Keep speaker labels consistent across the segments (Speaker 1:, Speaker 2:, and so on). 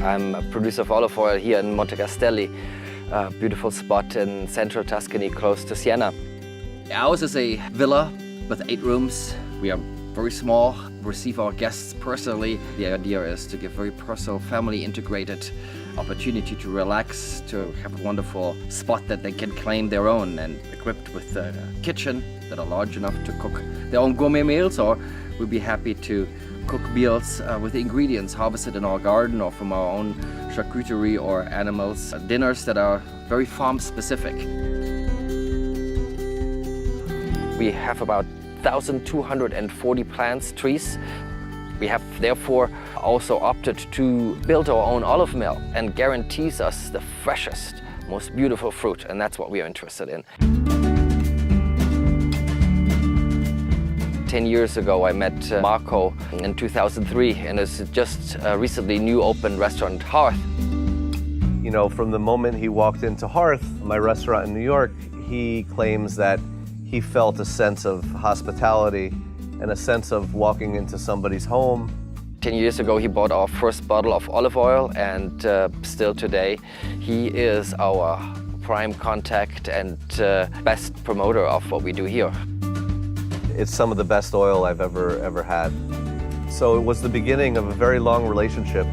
Speaker 1: I'm a producer of olive oil here in Montecastello, a beautiful spot in central Tuscany close to Siena. Ours is a villa with 8 rooms. We are very small, receive our guests personally. The idea is to give very personal, family integrated opportunity to relax, to have a wonderful spot that they can claim their own, and equipped with a kitchen that are large enough to cook their own gourmet meals, or we'll be happy to cook meals with the ingredients harvested in our garden or from our own charcuterie or animals. Dinners that are very farm specific. We have about 1,240 plants, trees. We have therefore also opted to build our own olive mill and guarantees us the freshest, most beautiful fruit, and that's what we are interested in. 10 years ago I met Marco in 2003, and it's just recently new opened restaurant Hearth.
Speaker 2: You know, from the moment he walked into Hearth, my restaurant in New York, he claims that he felt a sense of hospitality and a sense of walking into somebody's home.
Speaker 1: 10 years ago he bought our first bottle of olive oil, and still today he is our prime contact and best promoter of what we do here.
Speaker 2: It's some of the best oil I've ever had. So it was the beginning of a very long relationship.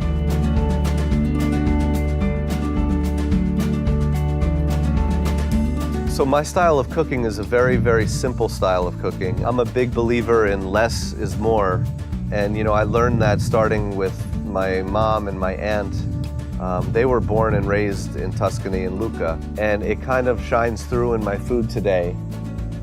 Speaker 2: So my style of cooking is a very, very simple style of cooking. I'm a big believer in less is more. And you know, I learned that starting with my mom and my aunt. They were born and raised in Tuscany in Lucca, and it kind of shines through in my food today.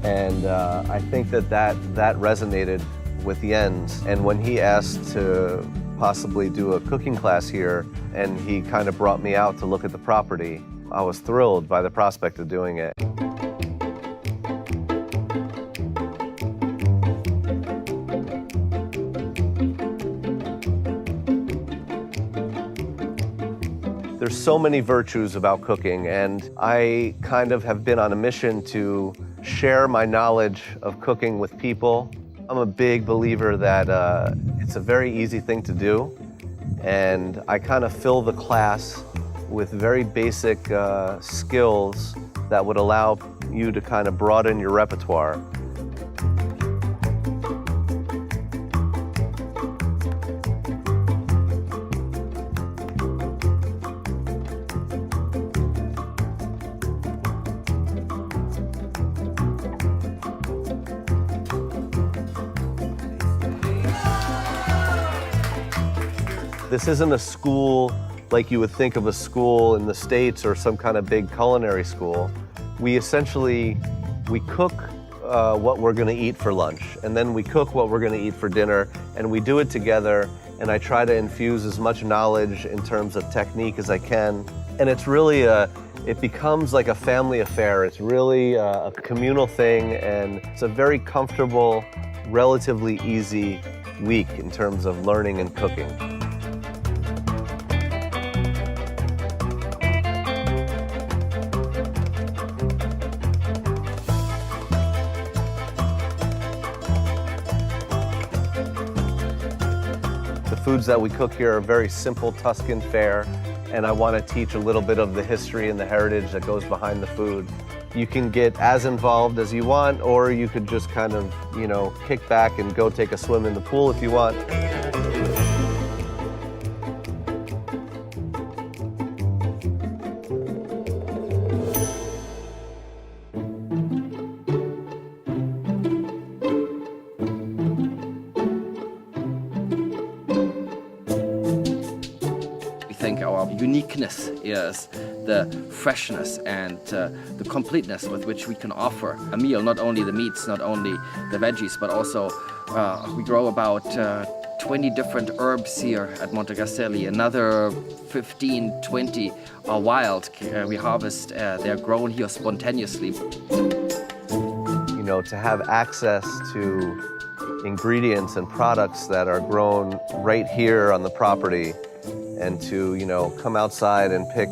Speaker 2: And I think that resonated with Jens. And when he asked to possibly do a cooking class here, and he kind of brought me out to look at the property, I was thrilled by the prospect of doing it. There's so many virtues about cooking, and I kind of have been on a mission to share my knowledge of cooking with people. I'm a big believer that it's a very easy thing to do, and I kind of fill the class with very basic skills that would allow you to kind of broaden your repertoire. This isn't a school like you would think of a school in the States or some kind of big culinary school. We cook what we're gonna eat for lunch, and then we cook what we're gonna eat for dinner, and we do it together, and I try to infuse as much knowledge in terms of technique as I can. And it's really it becomes like a family affair. It's really a communal thing, and it's a very comfortable, relatively easy week in terms of learning and cooking. The foods that we cook here are very simple Tuscan fare, and I want to teach a little bit of the history and the heritage that goes behind the food. You can get as involved as you want, or you could just kind of, you know, kick back and go take a swim in the pool if you want.
Speaker 1: I think our uniqueness is the freshness and the completeness with which we can offer a meal, not only the meats, not only the veggies, but also we grow about 20 different herbs here at Montecastello. Another 15, 20 are wild. We harvest, they're grown here spontaneously.
Speaker 2: You know, to have access to ingredients and products that are grown right here on the property, and to, you know, come outside and pick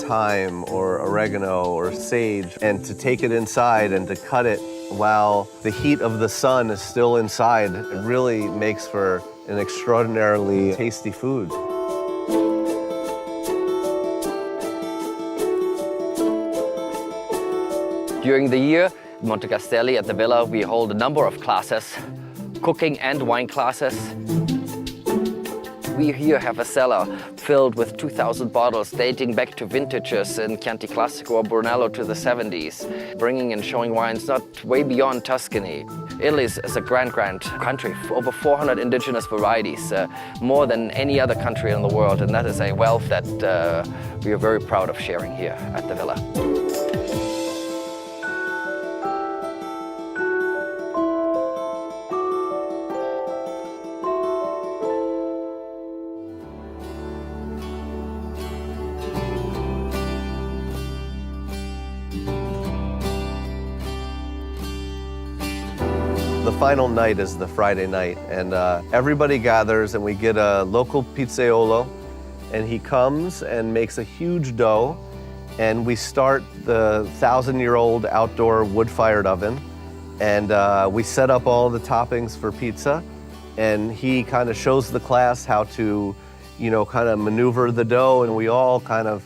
Speaker 2: thyme or oregano or sage, and to take it inside and to cut it while the heat of the sun is still inside, it really makes for an extraordinarily tasty food.
Speaker 1: During the year, Montecastello at the villa, we hold a number of classes, cooking and wine classes. We here have a cellar filled with 2,000 bottles dating back to vintages in Chianti Classico or Brunello to the 70s, bringing and showing wines not way beyond Tuscany. Italy is a grand country, over 400 indigenous varieties, more than any other country in the world, and that is a wealth that we are very proud of sharing here at the villa.
Speaker 2: The final night is the Friday night, and everybody gathers and we get a local pizzaiolo, and he comes and makes a huge dough, and we start the 1,000-year-old outdoor wood-fired oven, and we set up all the toppings for pizza, and he kind of shows the class how to, kind of maneuver the dough, and we all kind of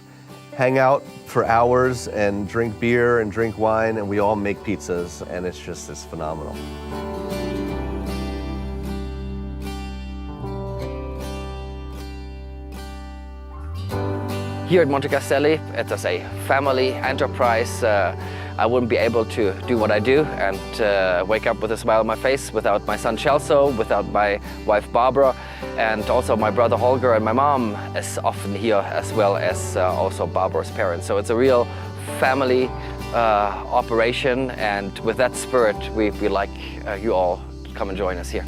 Speaker 2: hang out for hours and drink beer and drink wine, and we all make pizzas, and it's phenomenal.
Speaker 1: Here at Montecastello, it is a family enterprise. I wouldn't be able to do what I do and wake up with a smile on my face without my son Celso, without my wife Barbara, and also my brother Holger, and my mom is often here, as well as also Barbara's parents. So it's a real family operation, and with that spirit, we like you all to come and join us here.